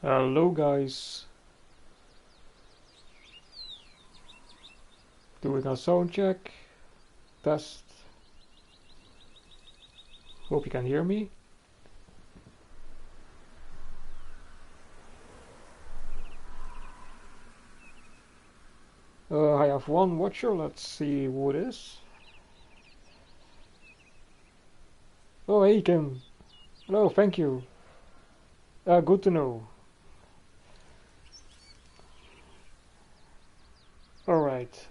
Hello guys, doing a sound check, test, hope you can hear me. I have one watcher, let's see who it is. Oh hey Kim, hello, thank you. Good to know. Alright,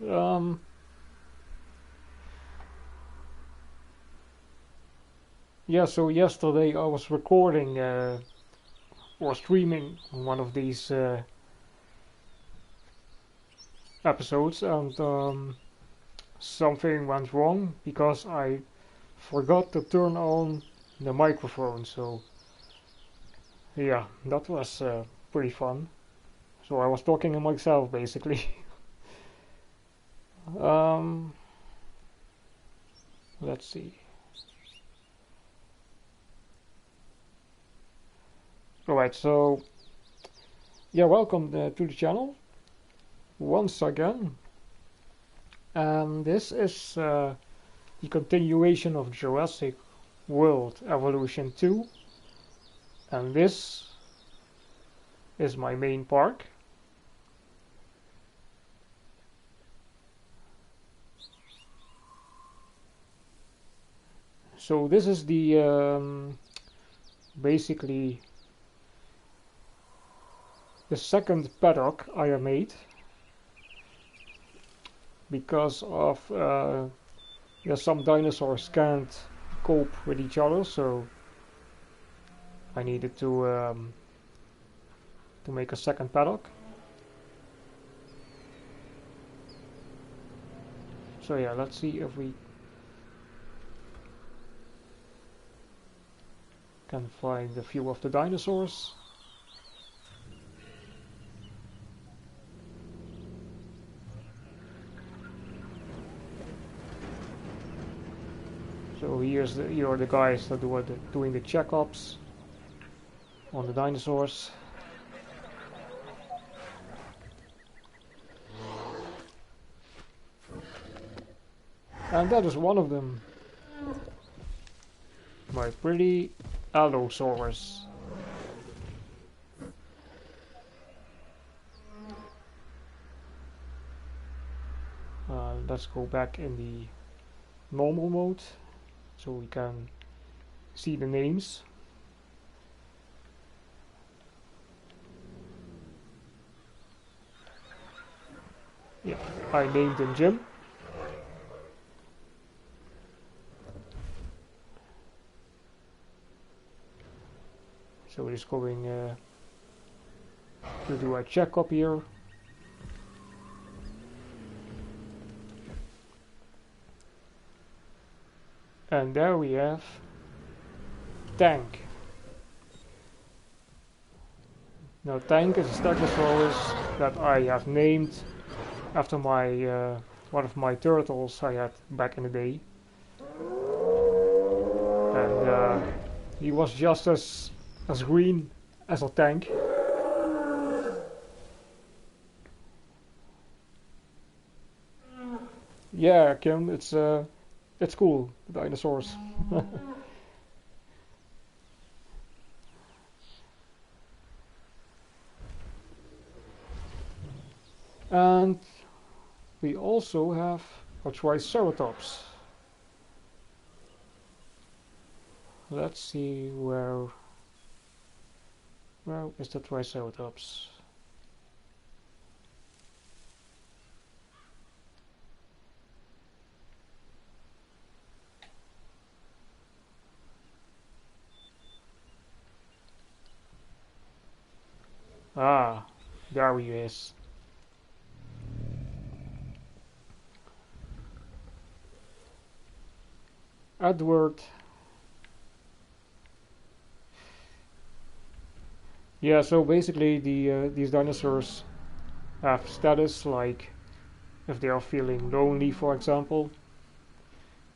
yeah, so yesterday I was recording or streaming one of these episodes, and something went wrong because I forgot to turn on the microphone, so yeah, that was pretty fun. So I was talking to myself basically. um, let's see. Alright, so yeah, welcome to the channel once again. And this is the continuation of Jurassic World Evolution 2. And this is my main park. So this is the basically the second paddock I have made because of yeah, some dinosaurs can't cope with each other, so I needed to make a second paddock. So yeah, let's see if we can find a few of the dinosaurs. So here are the guys that are doing the checkups on the dinosaurs. And that is one of them. My pretty Allosaurus. Let's go back in the normal mode so we can see the names. Yeah, I named him Jim. So he's going to do a checkup here. And there we have Tank. Now Tank is a Stegosaurus that I have named after my one of my turtles I had back in the day. And he was just as green as a tank. Yeah, Kim, it's cool, the dinosaurs. And we also have a Triceratops. Let's see where is the Triceratops? Ah, there he is. Edward. Yeah, so basically these dinosaurs have status, like if they are feeling lonely, for example.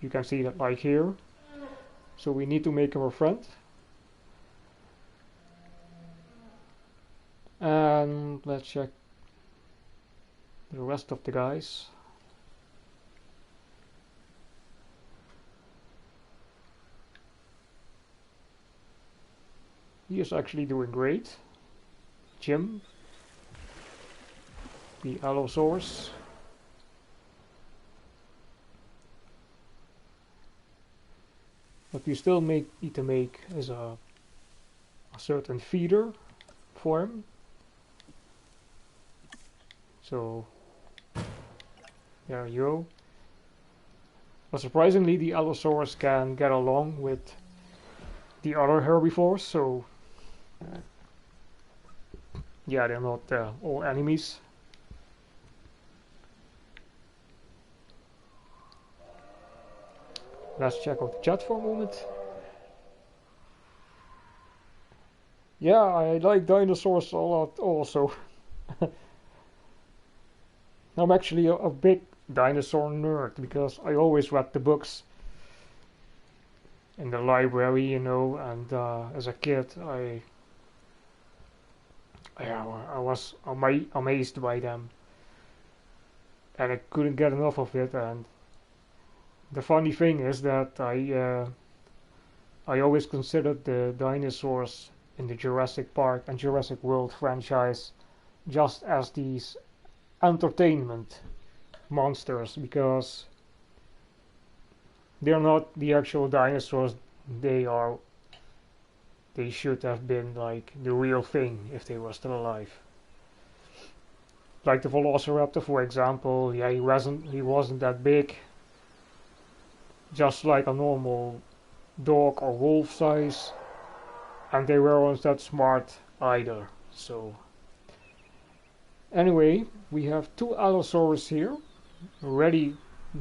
You can see that like here. So we need to make him a friend. And let's check the rest of the guys. He is actually doing great. Jim, the Allosaurus. What we still need to make is a certain feeder for him. So there you go. But surprisingly, the Allosaurus can get along with the other herbivores, so yeah, they're not all enemies. Let's check out the chat for a moment. Yeah, I like dinosaurs a lot also. I'm actually a big dinosaur nerd because I always read the books in the library, you know, and as a kid I was amazed by them, and I couldn't get enough of it. And the funny thing is that I always considered the dinosaurs in the Jurassic Park and Jurassic World franchise just as these entertainment monsters, because they're not the actual dinosaurs. They should have been like the real thing if they were still alive. Like the Velociraptor, for example. Yeah, he wasn't that big, just like a normal dog or wolf size, and they weren't that smart either. So anyway, we have two Allosaurus here ready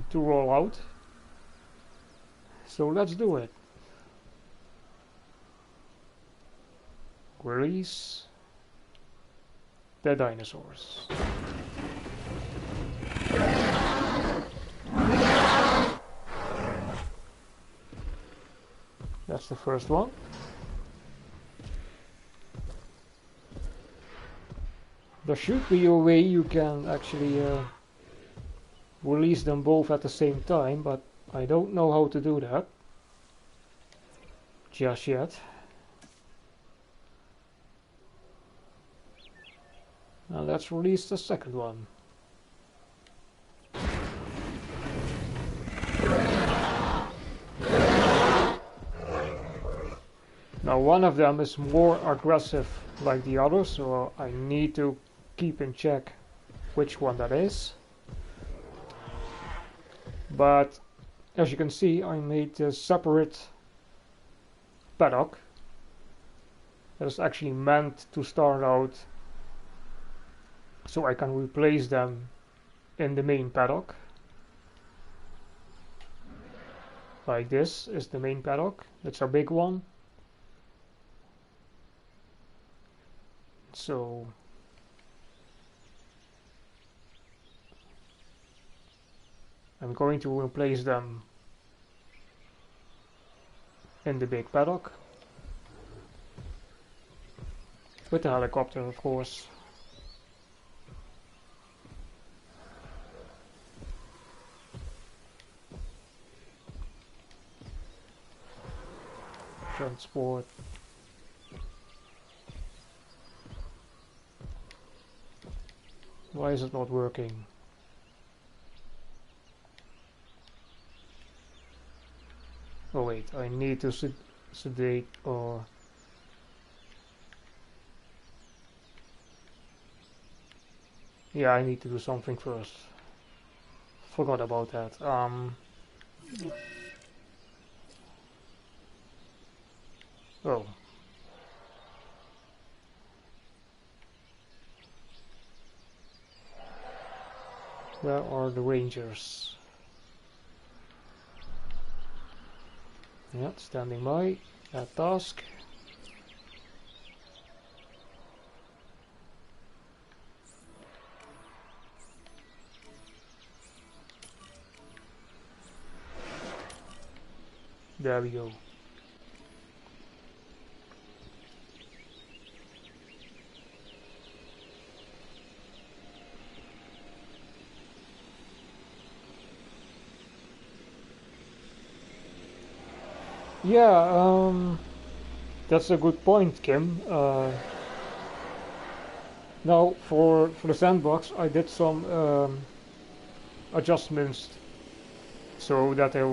to roll out. So let's do it. Release the dinosaurs. That's the first one. There should be a way you can actually release them both at the same time, but I don't know how to do that just yet. Now let's release the second one. Now one of them is more aggressive like the other, so I need to keep in check which one that is. But as you can see, I made a separate paddock that is actually meant to start out so I can replace them in the main paddock. Like this is the main paddock. That's our big one. So I'm going to replace them in the big paddock with the helicopter, of course. Transport. Why is it not working? Oh wait, I need to sedate or... Yeah, I need to do something first. Forgot about that. Oh. Where are the rangers? Yeah, standing by. At task. There we go. Yeah, that's a good point, Kim. Now, for the sandbox, I did some adjustments so that there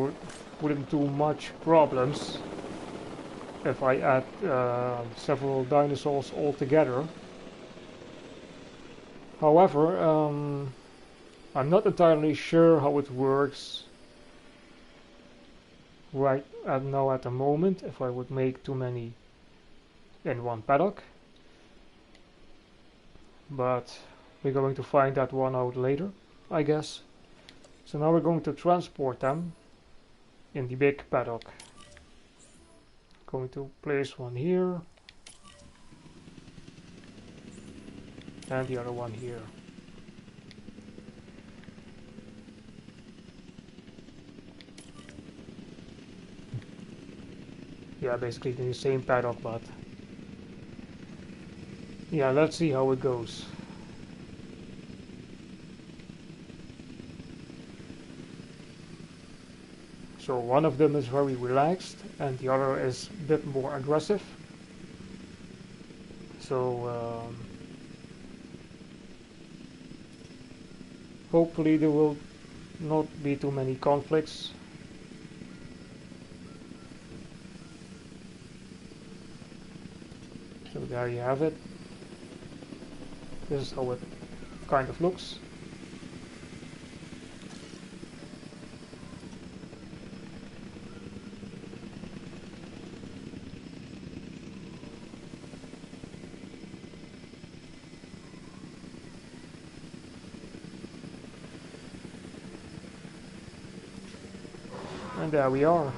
wouldn't too much problems if I add several dinosaurs all together. However, I'm not entirely sure how it works right now at the moment if I would make too many in one paddock, but we're going to find that one out later, I guess. So now we're going to transport them in the big paddock. Going to place one here and the other one here. Yeah, basically the same paddock, but yeah, let's see how it goes. So one of them is very relaxed and the other is a bit more aggressive. So hopefully there will not be too many conflicts. So there you have it. This is how it kind of looks. And there we are.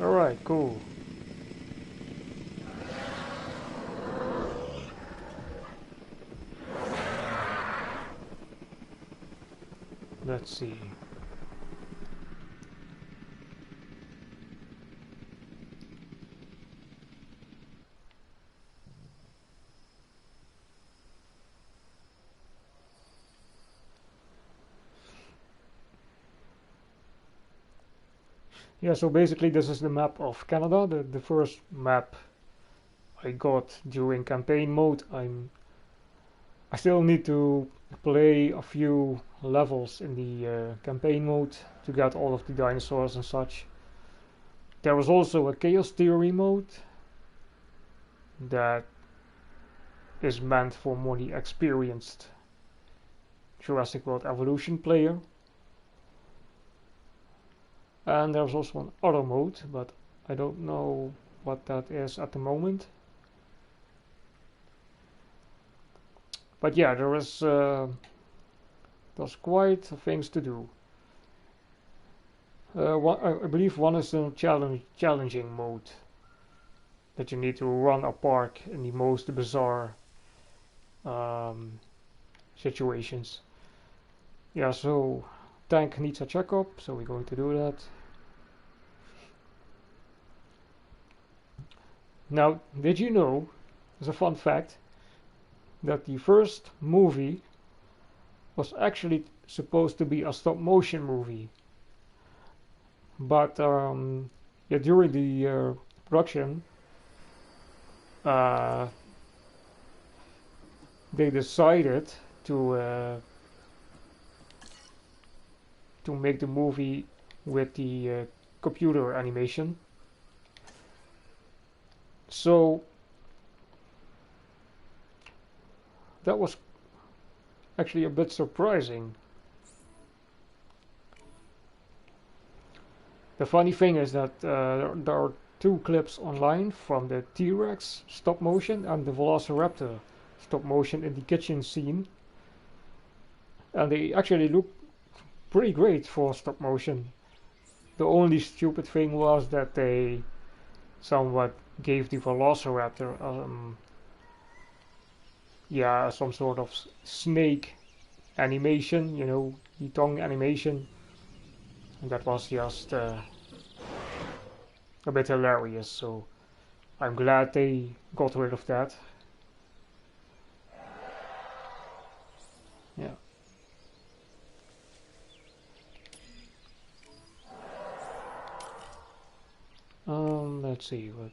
Alright, cool. Let's see. Yeah, so basically this is the map of Canada, the first map I got during campaign mode. I still need to play a few levels in the campaign mode to get all of the dinosaurs and such. There was also a Chaos Theory mode that is meant for more the experienced Jurassic World Evolution player. And there's also an other mode, but I don't know what that is at the moment. But yeah, there's quite things to do. I believe one is a challenging mode that you need to run a park in the most bizarre situations. Yeah, so tank needs a checkup, so we're going to do that. Now, did you know, as a fun fact, that the first movie was actually supposed to be a stop motion movie, but yeah, during the production they decided to make the movie with the computer animation. So that was actually a bit surprising. The funny thing is that there are two clips online from the T-Rex stop motion and the Velociraptor stop motion in the kitchen scene, and they actually look pretty great for stop motion. The only stupid thing was that they somewhat gave the Velociraptor yeah, some sort of snake animation, you know, the tongue animation, and that was just a bit hilarious. So I'm glad they got rid of that. Yeah. Let's see what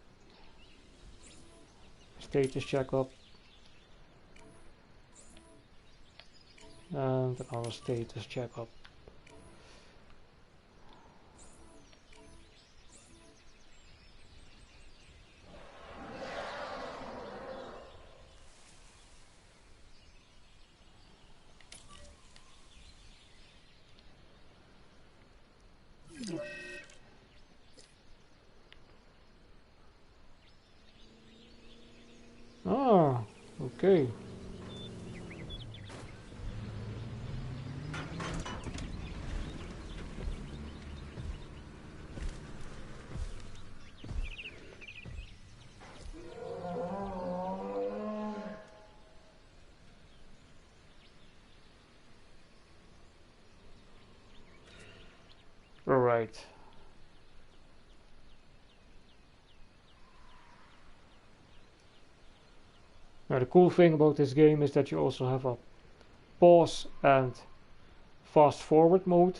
status checkup and another status checkup. Ah, okay. All right. Now the cool thing about this game is that you also have a pause and fast forward mode.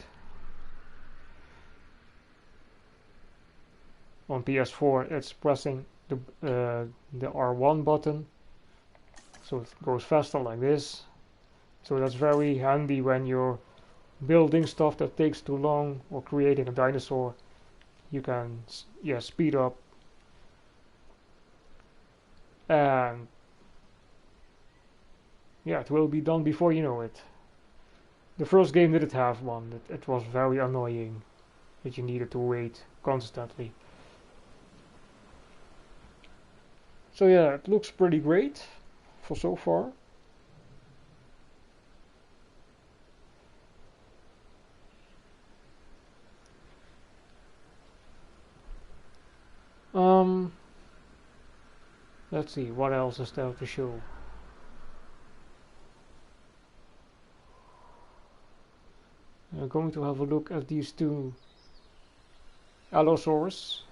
On PS4 it's pressing the R1 button, so it goes faster like this. So that's very handy when you're building stuff that takes too long or creating a dinosaur. You can speed up, and yeah, it will be done before you know it. The first game didn't have one. It was very annoying that you needed to wait constantly. So yeah, it looks pretty great for so far. Um, let's see, what else is there to show? We're going to have a look at these two Allosaurus.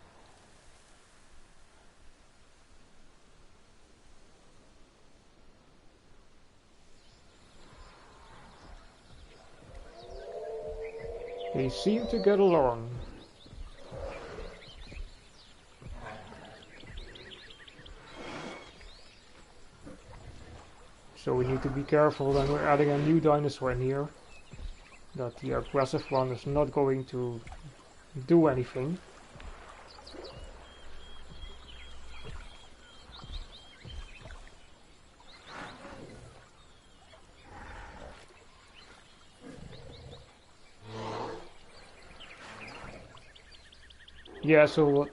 They seem to get along. So we need to be careful when we're adding a new dinosaur in here, that the aggressive one is not going to do anything. Yeah, so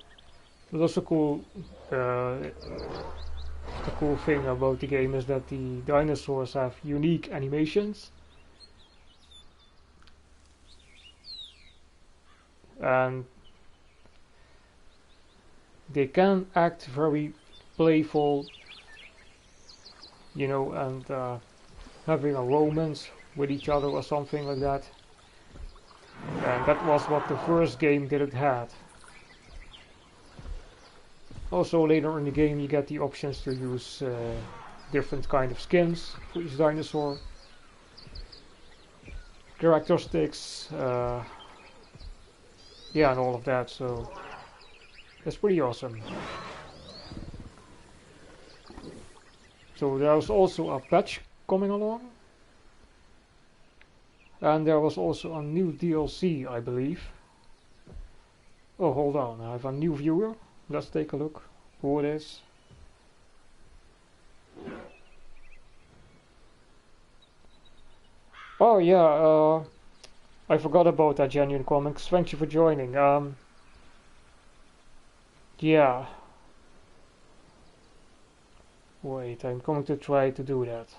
what's also cool, the cool thing about the game is that the dinosaurs have unique animations, and they can act very playful, you know, and having a romance with each other or something like that. And that was what the first game didn't have. Also later in the game you get the options to use different kind of skins for each dinosaur, characteristics, yeah, and all of that, so that's pretty awesome. So there was also a patch coming along, and there was also a new DLC, I believe. Oh, hold on, I have a new viewer. Let's take a look who it is. Oh yeah, I forgot about that, Genuine Comics. Thank you for joining. Yeah. Wait, I'm going to try to do that.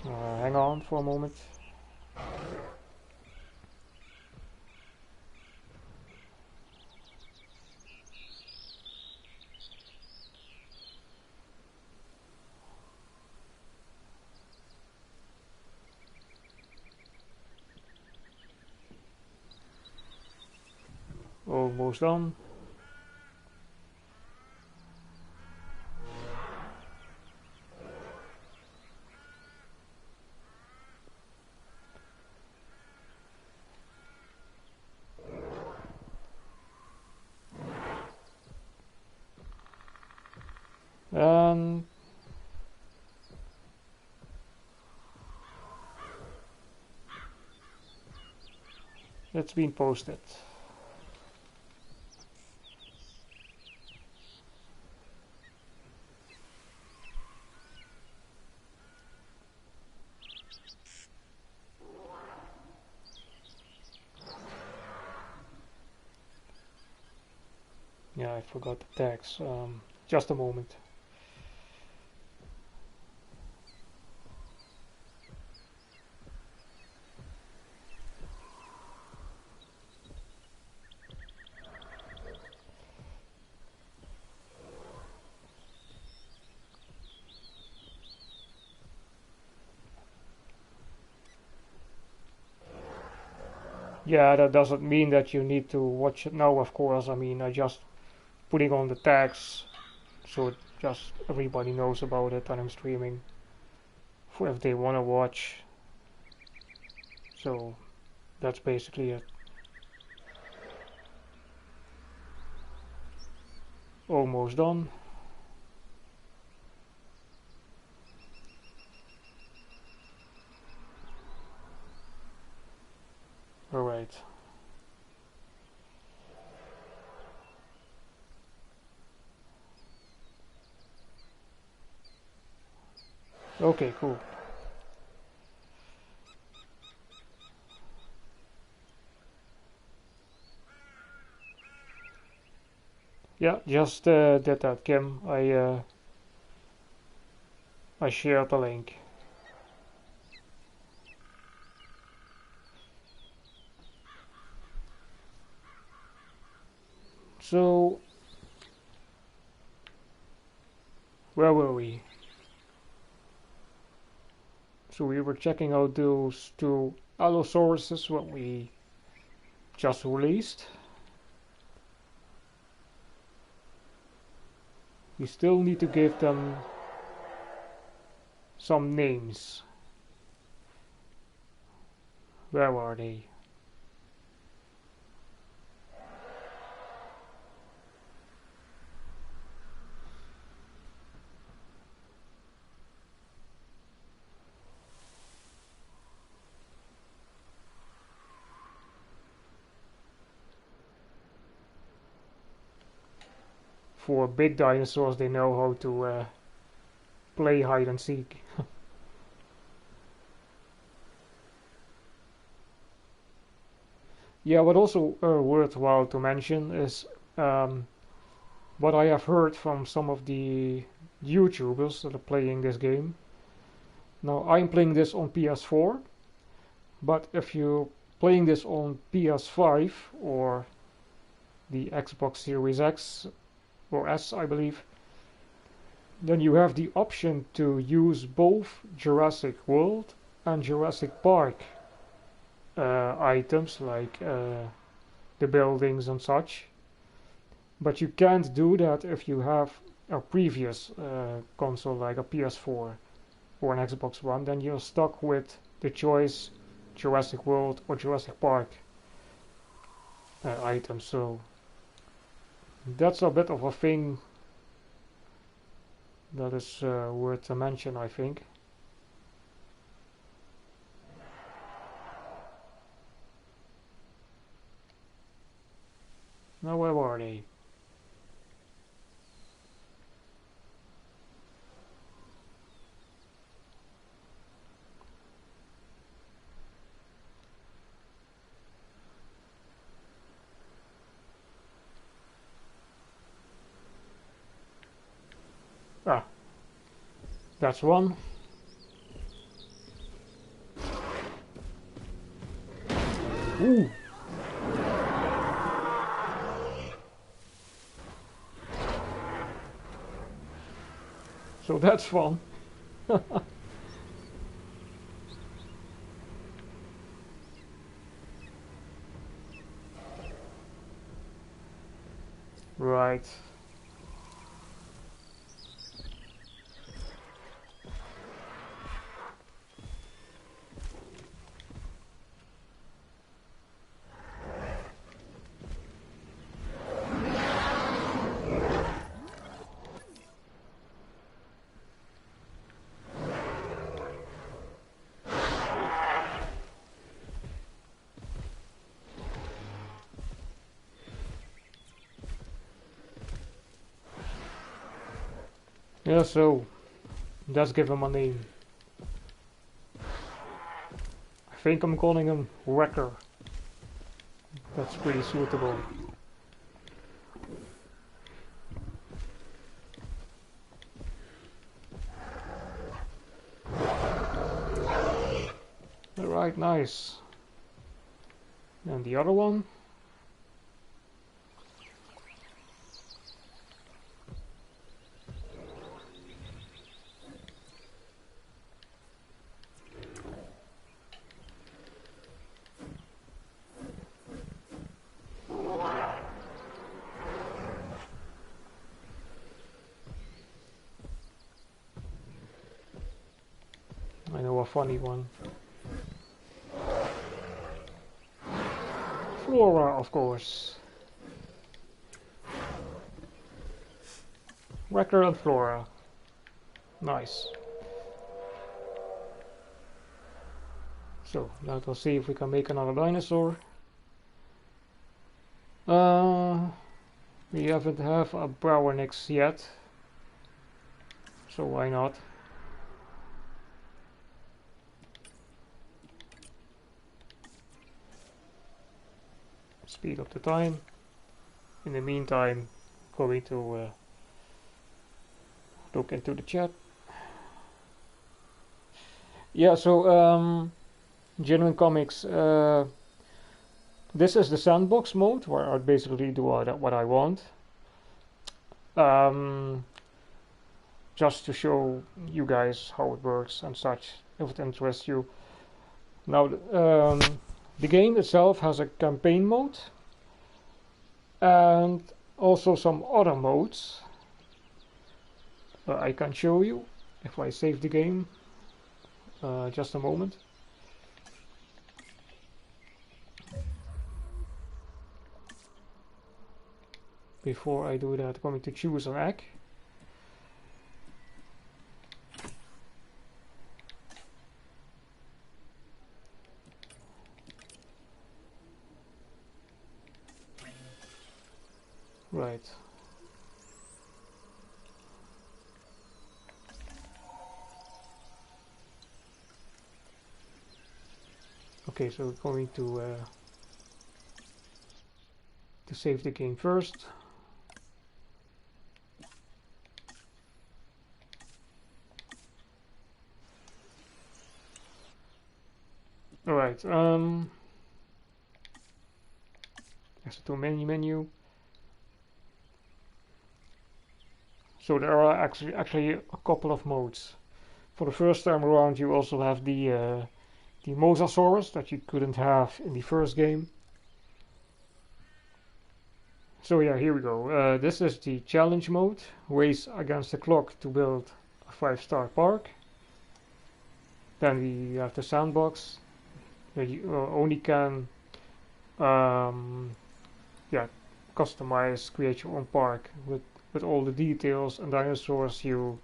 Hang on for a moment. Almost done. And it's been posted. Yeah, I forgot the tags. Just a moment. Yeah, that doesn't mean that you need to watch it now, of course. I mean, I just putting on the tags so just everybody knows about it and I'm streaming for if they want to watch. So that's basically it. Almost done. Alright. Okay, cool. Yeah, just did that, Kim. I shared the link. So where were we? So we were checking out those two Allosauruses what we just released. We still need to give them some names. Where are they? For big dinosaurs, they know how to play hide and seek. Yeah, what also worthwhile to mention is what I have heard from some of the YouTubers that are playing this game. Now, I'm playing this on PS4, but if you're playing this on PS5 or the Xbox Series X or S, I believe, then you have the option to use both Jurassic World and Jurassic Park items like the buildings and such. But you can't do that if you have a previous console like a PS4 or an Xbox One. Then you're stuck with the choice Jurassic World or Jurassic Park items. So that's a bit of a thing that is worth to mention, I think. Now where are they? Ah, that's one. Ooh. So that's fun. Right. Yeah, so let's give him a name. I think I'm calling him Wrecker. That's pretty suitable. Alright, nice. And the other one? I know a funny one. Flora, of course. Wrecker and Flora. Nice. So, now we'll see if we can make another dinosaur. We haven't have a Brownix yet. So why not? Speed up the time. In the meantime, going to look into the chat. Yeah, so Genuine Comics. This is the sandbox mode where I basically do what I want. Just to show you guys how it works and such, if it interests you. Now, the game itself has a campaign mode and also some other modes. I can show you if I save the game. Just a moment. Before I do that, I'm going to choose an egg. Right. Okay, so we're going to save the game first. All right. Exit to menu. So there are actually a couple of modes. For the first time around, you also have the Mosasaurus that you couldn't have in the first game. So yeah, here we go. This is the challenge mode. Race against the clock to build a 5-star park. Then we have the sandbox. You only can customize, create your own park with all the details and dinosaurs you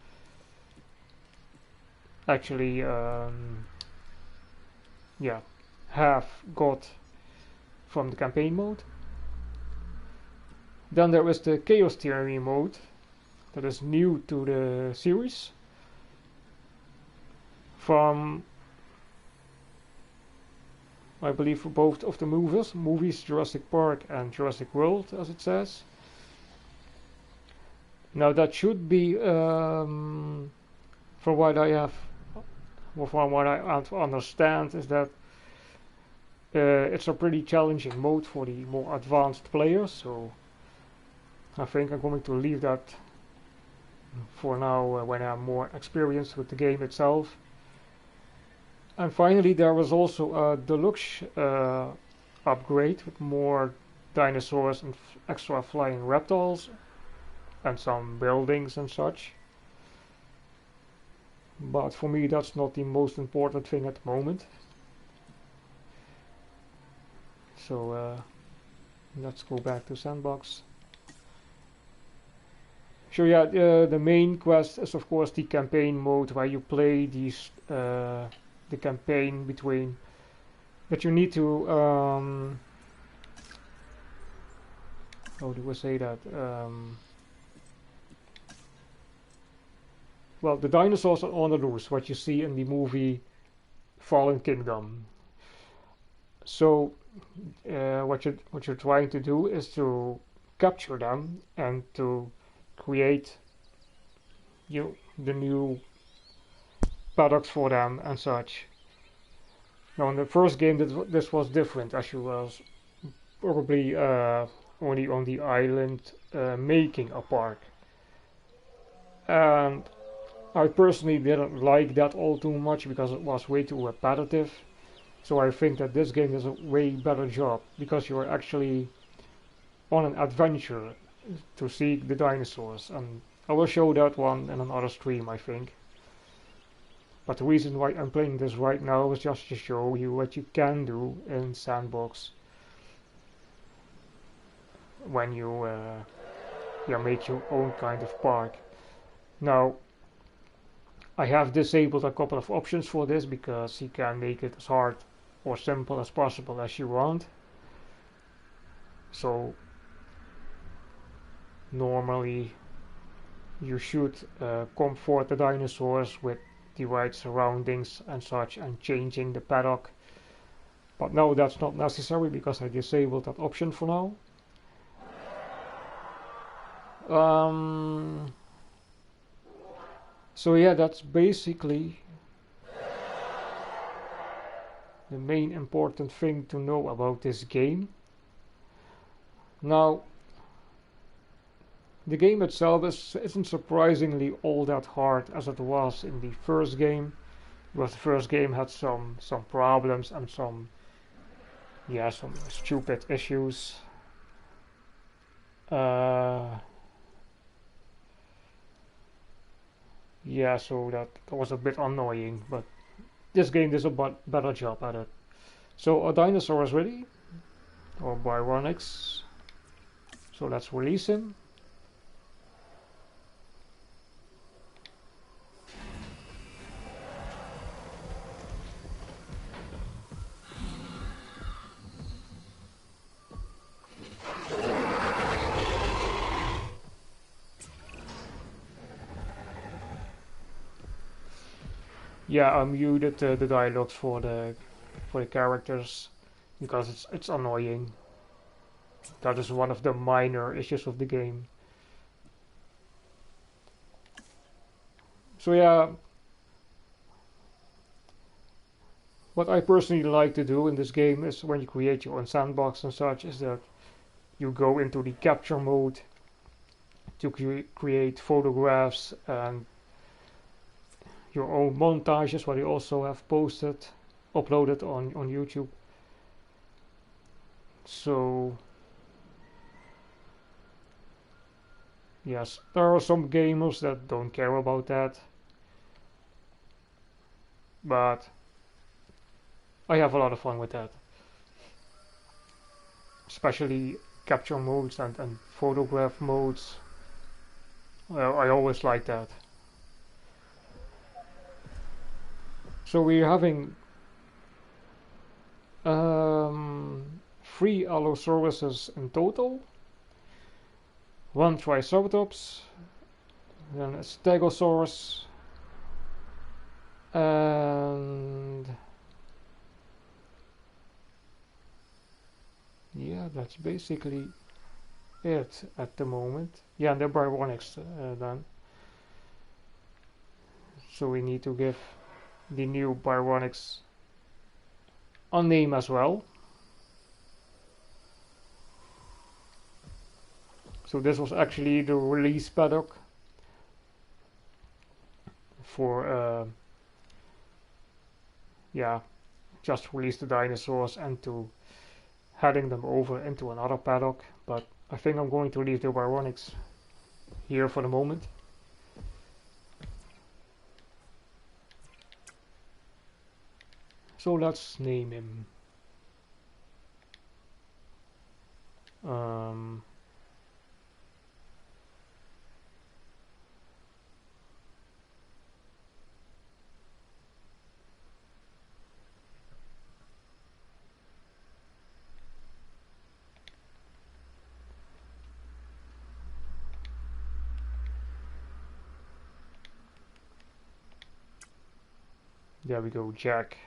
actually have got from the campaign mode. Then there is the Chaos Theory mode that is new to the series from, I believe, for both of the movies Jurassic Park and Jurassic World, as it says. Now that should be, from what I understand, is that it's a pretty challenging mode for the more advanced players. So I think I'm going to leave that for now when I'm more experienced with the game itself. And finally, there was also a deluxe upgrade with more dinosaurs and extra flying reptiles and some buildings and such. But for me, that's not the most important thing at the moment. So let's go back to Sandbox. So yeah, the main quest is of course the campaign mode, where you play these the campaign between that you need to how do I say that, well, the dinosaurs are on the loose, what you see in the movie Fallen Kingdom. So what you're trying to do is to capture them and to create the new products for them and such. Now in the first game this was different, as you was probably only on the island making a park. And I personally didn't like that all too much because it was way too repetitive. So I think that this game does a way better job because you're actually on an adventure to seek the dinosaurs. And I will show that one in another stream, I think. But the reason why I'm playing this right now is just to show you what you can do in Sandbox when you make your own kind of park. Now, I have disabled a couple of options for this because you can make it as hard or simple as possible as you want. So normally you should comfort the dinosaurs with the right surroundings and such and changing the paddock. But no, that's not necessary because I disabled that option for now. So yeah, that's basically the main important thing to know about this game. Now, the game itself isn't surprisingly all that hard as it was in the first game, because the first game had some problems and some stupid issues. Yeah, so that was a bit annoying, but this game does a better job at it. So a dinosaur is ready, or Byronics. So let's release him. Yeah, I muted the dialogues for the characters because it's annoying. That is one of the minor issues of the game. So yeah, what I personally like to do in this game is when you create your own sandbox and such is that you go into the capture mode to create photographs and your own montages, what you also have uploaded on YouTube. So yes, there are some gamers that don't care about that, but I have a lot of fun with that, especially capture modes and photograph modes. I always like that. So we're having 3 Allosaurus in total, 1 Triceratops, then a Stegosaurus, and yeah, that's basically it at the moment. Yeah, and the Byronics then. So we need to give the new Byronics a name as well. So this was actually the release paddock for just release the dinosaurs and to heading them over into another paddock, but I think I'm going to leave the Byronics here for the moment. So let's name him. There we go, Jack.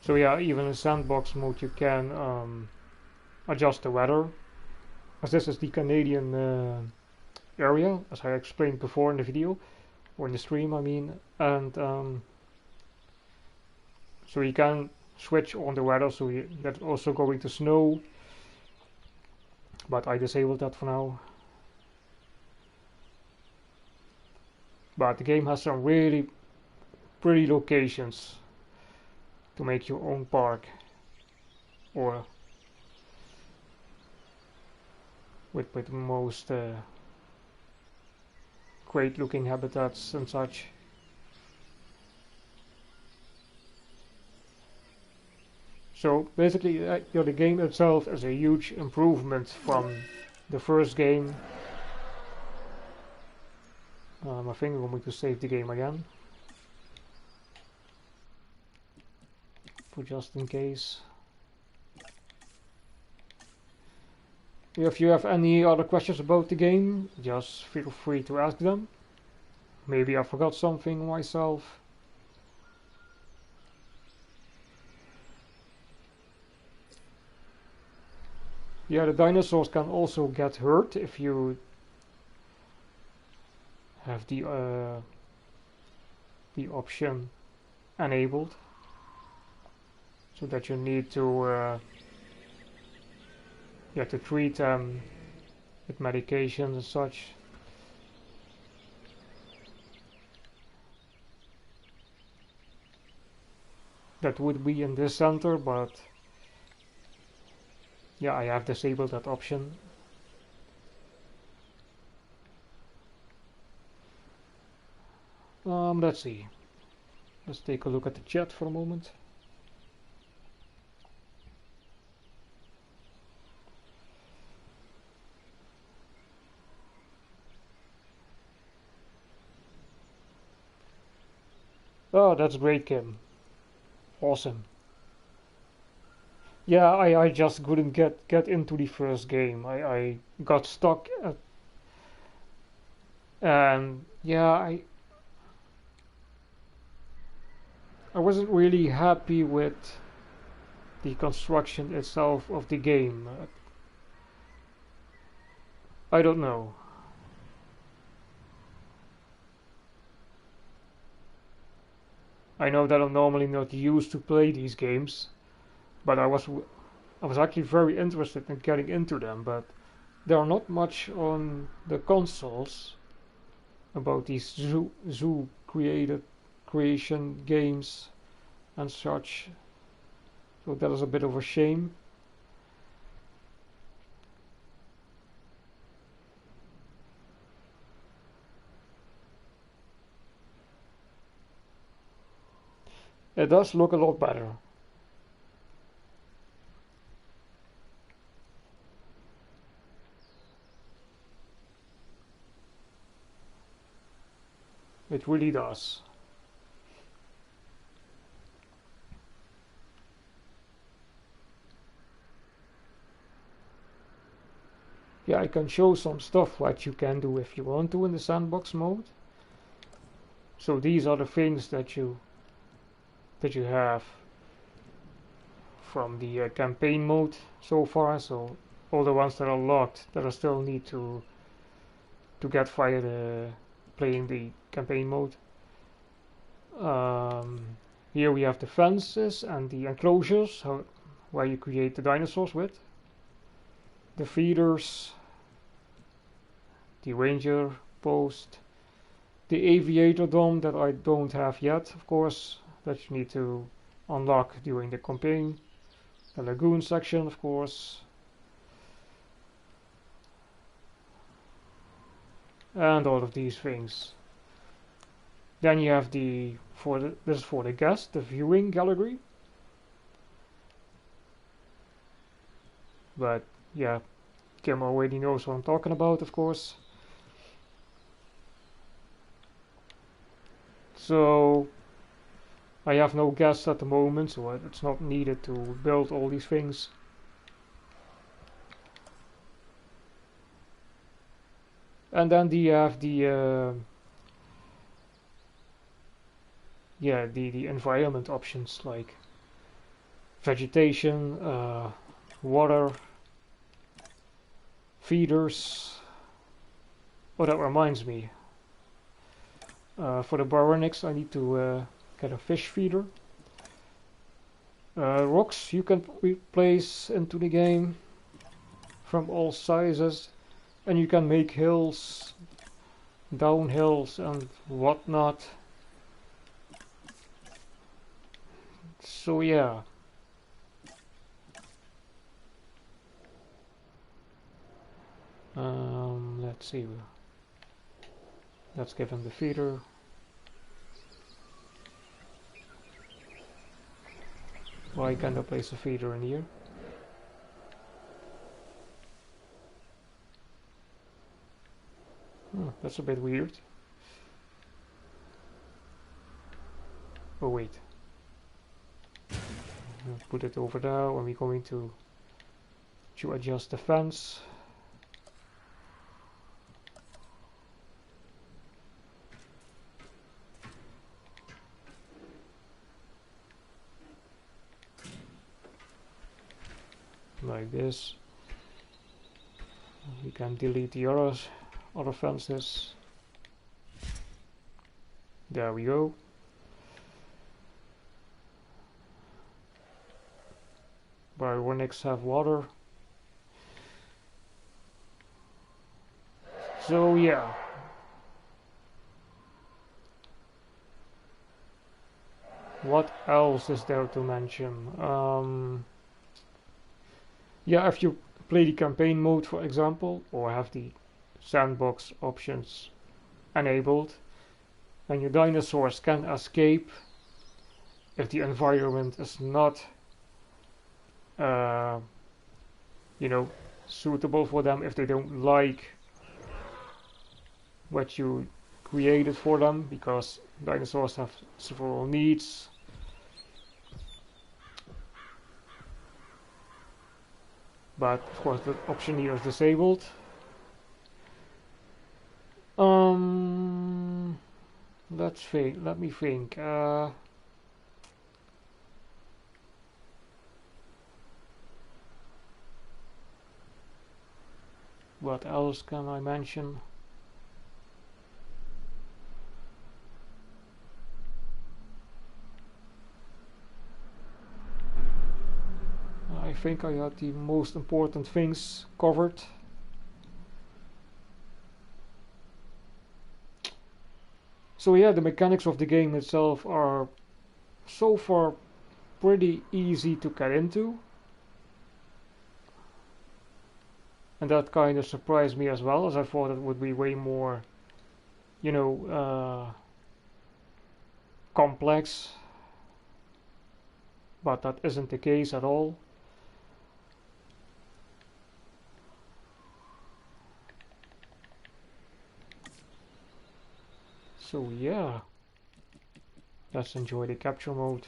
So yeah, even in Sandbox mode you can adjust the weather. As this is the Canadian area, as I explained before in the video, or in the stream I mean, and so you can switch on the weather, so that's also going to snow, but I disabled that for now. But the game has some really pretty locations to make your own park, or with the most great looking habitats and such. So basically the game itself is a huge improvement from the first game. I think I'm going to save the game again, for just in case. If you have any other questions about the game, just feel free to ask them. Maybe I forgot something myself. Yeah, the dinosaurs can also get hurt if you have the option enabled, so that you need to to treat them with medications and such. That would be in this center, but yeah, I have disabled that option. Let's see. Let's take a look at the chat for a moment. Oh, that's great, Kim. Awesome. Yeah, I just couldn't get into the first game. I got stuck at, and yeah, I wasn't really happy with the construction itself of the game. I don't know. I know that I'm normally not used to play these games, but I was actually very interested in getting into them, but there are not much on the consoles about these zoo creation games and such, so that is a bit of a shame. It does look a lot better. It really does. Yeah, I can show some stuff what you can do if you want to in the sandbox mode. So these are the things that you have from the campaign mode so far. So all the ones that are locked that I still need to get via the playing the campaign mode. Here we have the fences and the enclosures where you create the dinosaurs with. The feeders, the ranger post, the aviator dome that I don't have yet, of course, that you need to unlock during the campaign. The lagoon section, of course. And all of these things. Then you have this is for the guest, the viewing gallery. But yeah, Kim already knows what I'm talking about, of course. So I have no guests at the moment, so it's not needed to build all these things. And then you have the the environment options like vegetation, water, feeders. Oh, that reminds me. For the Baronix, I need to get a fish feeder. Rocks you can place into the game from all sizes, and you can make hills, downhills, and whatnot. So yeah. Let's see. Let's give him the feeder. Why can't I place a feeder in here? That's a bit weird. Oh wait. Put it over there, and we're going to adjust the fence. Like this. We can delete the other fences. There we go. Bionics have water. So yeah. What else is there to mention? Yeah, if you play the campaign mode, for example, or have the sandbox options enabled, then your dinosaurs can escape if the environment is not, you know, suitable for them, if they don't like what you created for them, because dinosaurs have several needs. But of course the option here is disabled. Let's think. Let me think. What else can I mention? I think I had the most important things covered. So yeah, the mechanics of the game itself are so far pretty easy to get into. And that kind of surprised me as well, as I thought it would be way more, you know, complex. But that isn't the case at all. So yeah, let's enjoy the capture mode.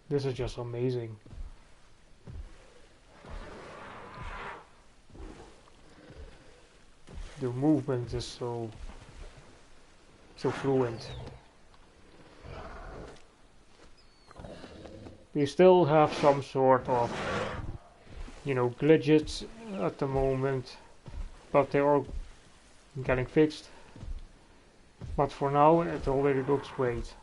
This is just amazing. The movement is so fluent. We still have some sort of, you know, glitches at the moment, but they are getting fixed. But for now, it already looks great.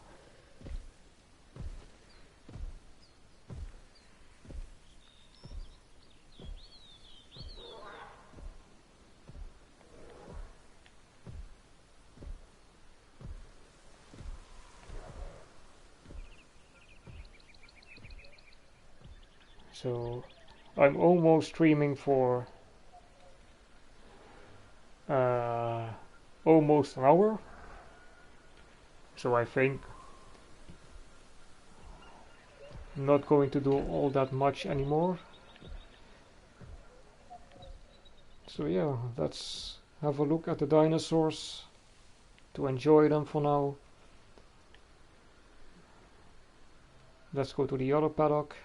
So I'm almost streaming for almost an hour. So I think I'm not going to do all that much anymore. So yeah, let's have a look at the dinosaurs to enjoy them for now. Let's go to the other paddock.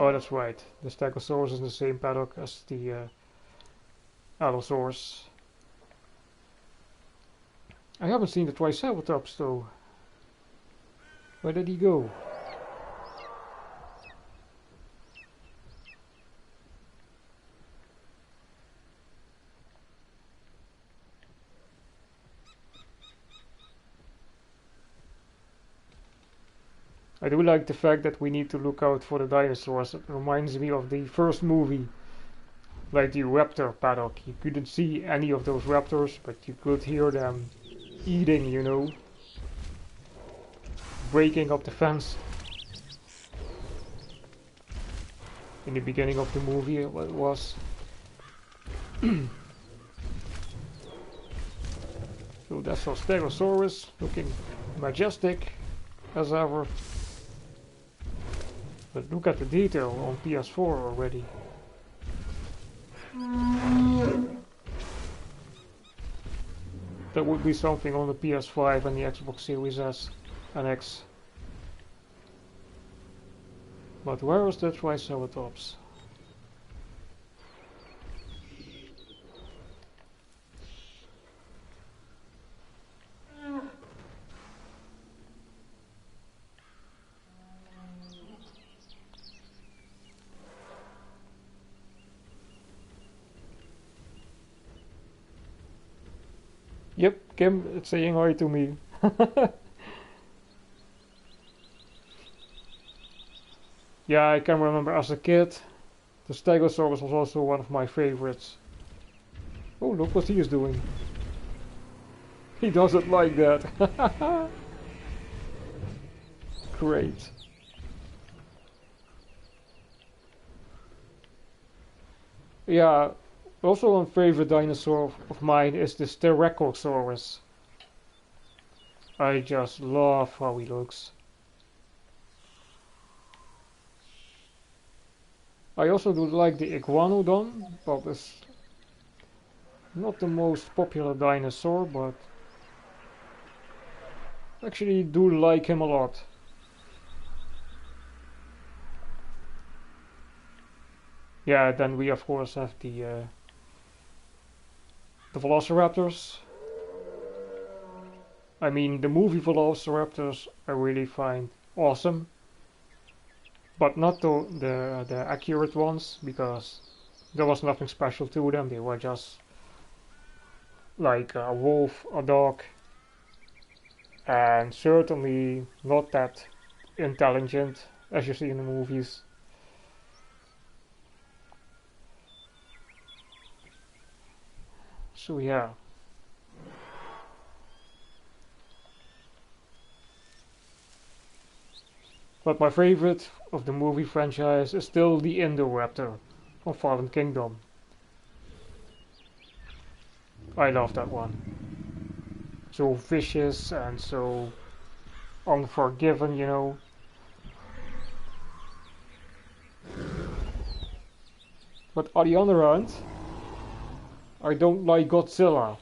Oh, that's right. The Stegosaurus is in the same paddock as the Allosaurus. I haven't seen the Triceratops though. Where did he go? I do like the fact that we need to look out for the dinosaurs. It reminds me of the first movie, like the raptor paddock. You couldn't see any of those raptors, but you could hear them eating, you know, breaking up the fence. In the beginning of the movie it was. So that's our Stegosaurus, looking majestic as ever. But look at the detail on PS4 already. That would be something on the PS5 and the Xbox Series S and X. But where is the Triceratops? Yep, Kim, it's saying hi to me. Yeah, I can remember as a kid, the Stegosaurus was also one of my favorites. Oh, look what he is doing. He doesn't like that. Great. Yeah, also one favorite dinosaur of mine is the Styracosaurus. I just love how he looks. I also do like the Iguanodon, but it's not the most popular dinosaur, but actually do like him a lot. Yeah, then we of course have the Velociraptors. I mean, the movie Velociraptors I really find awesome, but not the accurate ones, because there was nothing special to them. They were just like a wolf, a dog, and certainly not that intelligent as you see in the movies. So yeah. But my favorite of the movie franchise is still the Indoraptor from Fallen Kingdom. I love that one. So vicious and so unforgiven, you know. But on the other hand, I don't like Godzilla,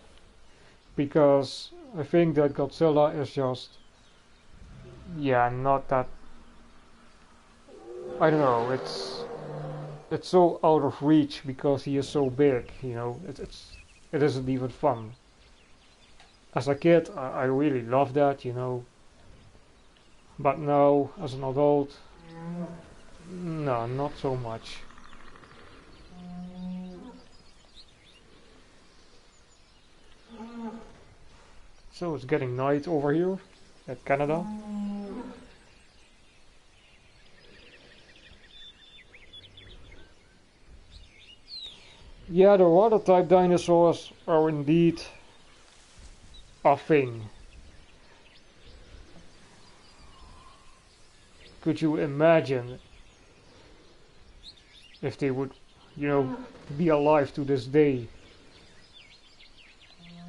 because I think that Godzilla is just, yeah, not that, I don't know, it's so out of reach because he is so big, you know. It isn't even fun. As a kid, I really loved that, you know. But now, as an adult, no, not so much. So it's getting night over here at Canada. Yeah, the water type dinosaurs are indeed a thing. Could you imagine if they would, be alive to this day?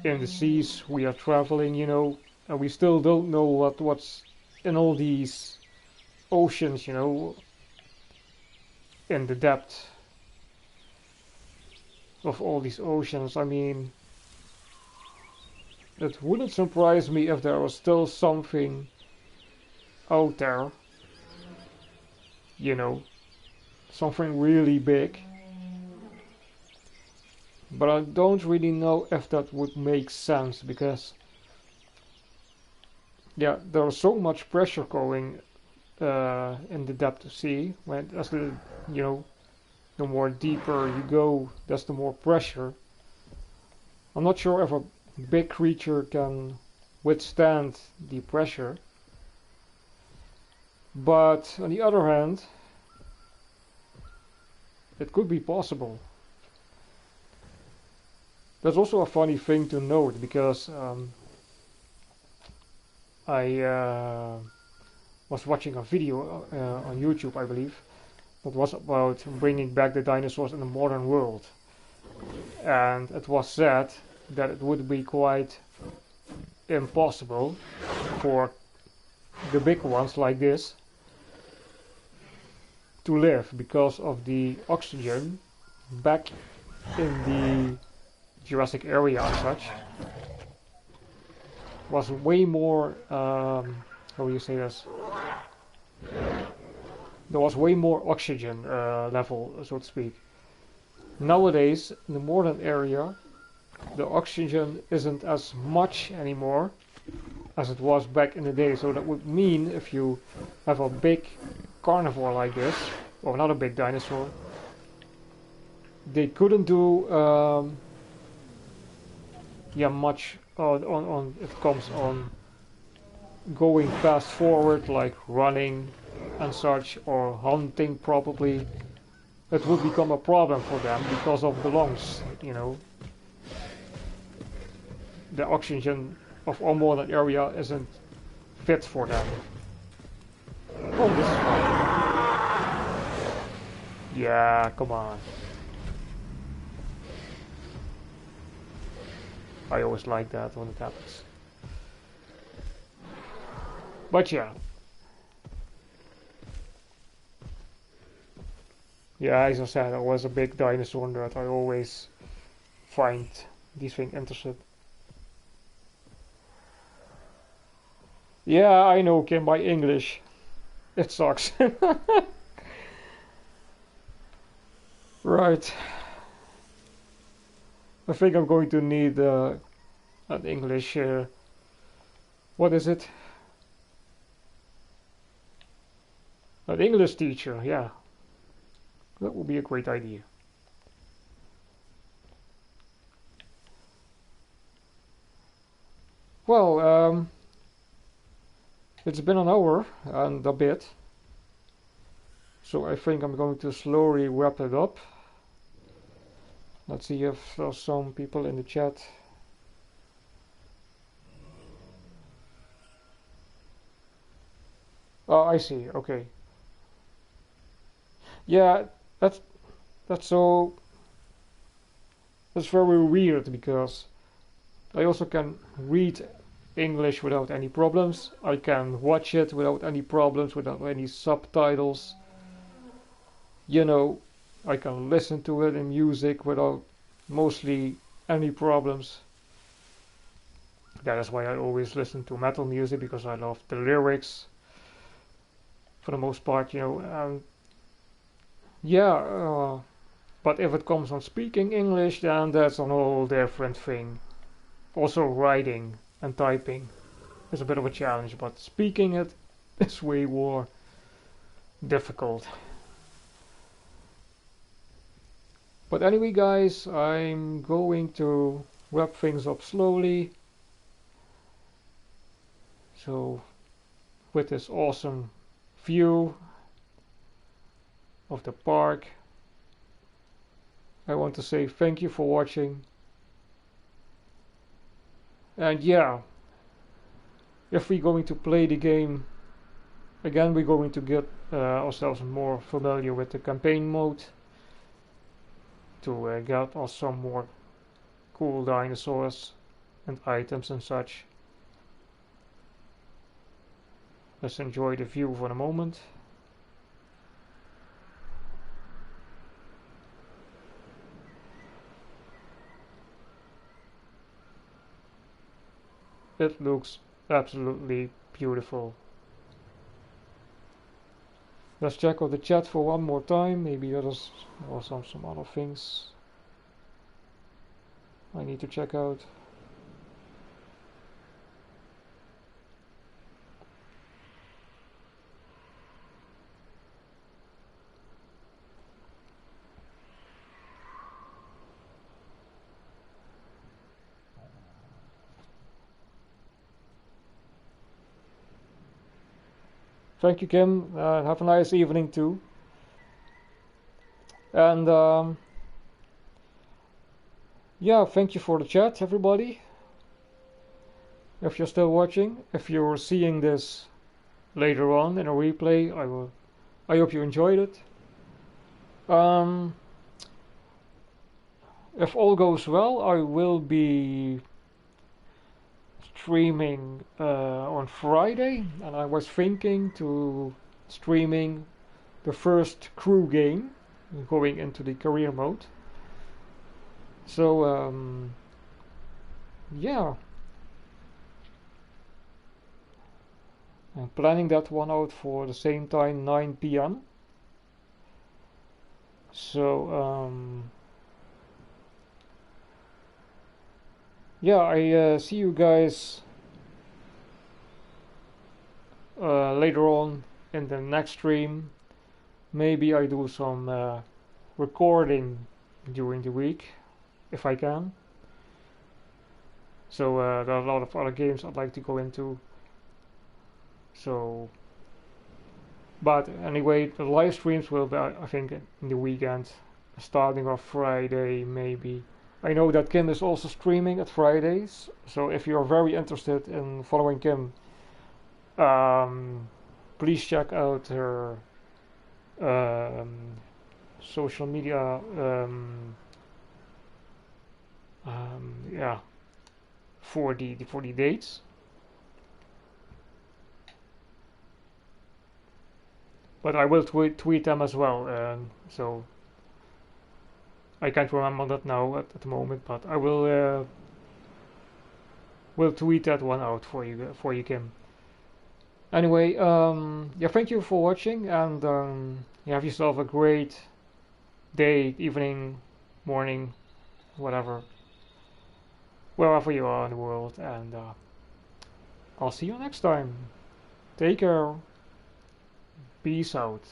In the seas we are traveling, and we still don't know what's in all these oceans, in the depth of all these oceans. I mean, it wouldn't surprise me if there was still something out there, something really big. But I don't really know if that would make sense, because yeah, there's so much pressure going in the depth of sea. As the the more deeper you go, that's the more pressure. I'm not sure if a big creature can withstand the pressure. But on the other hand, it could be possible. That's also a funny thing to note, because I was watching a video on YouTube, I believe, that was about bringing back the dinosaurs in the modern world. And it was said that it would be quite impossible for the big ones like this to live, because of the oxygen back in the Jurassic area and such was way more, how do you say this? There was way more oxygen level, so to speak. Nowadays, in the modern area, the oxygen isn't as much anymore as it was back in the day. So that would mean if you have a big carnivore like this, or another big dinosaur, they couldn't do much on it comes on going fast forward, like running and such, or hunting probably. It would become a problem for them because of the lungs, The oxygen of our modern area isn't fit for them. Oh, this is fine. Yeah, come on. I always like that when it happens. But yeah. Yeah, as I said, I was a big dinosaur nerd. I always find these things interesting. Yeah, I know, Kim, my English. It sucks. Right. I think I'm going to need an English. What is it? An English teacher, yeah. That would be a great idea. Well, it's been an hour and a bit, so I think I'm going to slowly wrap it up. Let's see if there's some people in the chat. Oh, I see. Okay. Yeah, that's so that's very weird, because I also can read English without any problems. I can watch it without any problems, without any subtitles. I can listen to it in music without mostly any problems. That is why I always listen to metal music, because I love the lyrics for the most part, yeah, but if it comes on speaking English, then that's a whole different thing. Also, writing and typing is a bit of a challenge, but speaking it is way more difficult. But anyway, guys, I'm going to wrap things up slowly. So with this awesome view of the park, I want to say thank you for watching. And yeah, if we're going to play the game again, we're going to get ourselves more familiar with the campaign mode to get us some more cool dinosaurs and items and such. Let's enjoy the view for the moment. It looks absolutely beautiful. Let's check out the chat for one more time. Maybe there's also some other things I need to check out. Thank you, Kim. Have a nice evening too. And yeah, thank you for the chat, everybody. If you're still watching, if you're seeing this later on in a replay, I hope you enjoyed it. If all goes well, I will be streaming on Friday, and I was thinking to streaming the first crew game, going into the career mode. So yeah, I'm planning that one out for the same time, 9 p.m. So yeah, I see you guys later on in the next stream. Maybe I do some recording during the week if I can. So there are a lot of other games I'd like to go into. So, but anyway, the live streams will be, I think, in the weekend, starting off Friday maybe. I know that Kim is also streaming at Fridays, so if you're very interested in following Kim, please check out her social media. Yeah, for the dates. But I will tweet them as well. So I can't remember that now at the moment, but I will tweet that one out for you, Kim. Anyway, yeah, thank you for watching, and you have yourself a great day, evening, morning, whatever, wherever you are in the world, and I'll see you next time. Take care. Peace out.